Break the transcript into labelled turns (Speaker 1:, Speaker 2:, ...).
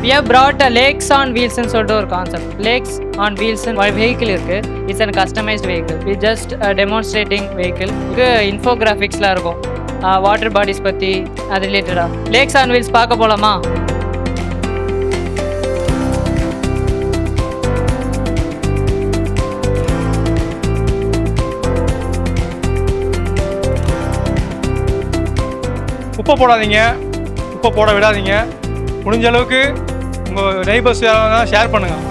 Speaker 1: We have brought a Lakes on Wheels ன்னு சொல்லிட்டு ஒரு கான்செப்ட். Lakes on Wheels ன்னு வெஹிக்கிள் இருக்கு. It's an customised vehicle. இது ஜஸ்ட் டெமான்ஸ்ட்ரேட்டிங் வெஹிக்கிள். இது இன்ஃபோகிராஃபிக்ஸ்லாம் இருக்கும், வாட்டர் பாடிஸ் பற்றி அது ரிலேட்டடாக. லேக்ஸ் ஆன் வீல்ஸ் பார்க்க போகலாமா?
Speaker 2: குப்பை போடாதீங்க, குப்பை போட விடாதீங்க. முடிஞ்ச அளவுக்கு உங்கள் நெய்பர்ஸ் ஷேர் பண்ணுங்கள்.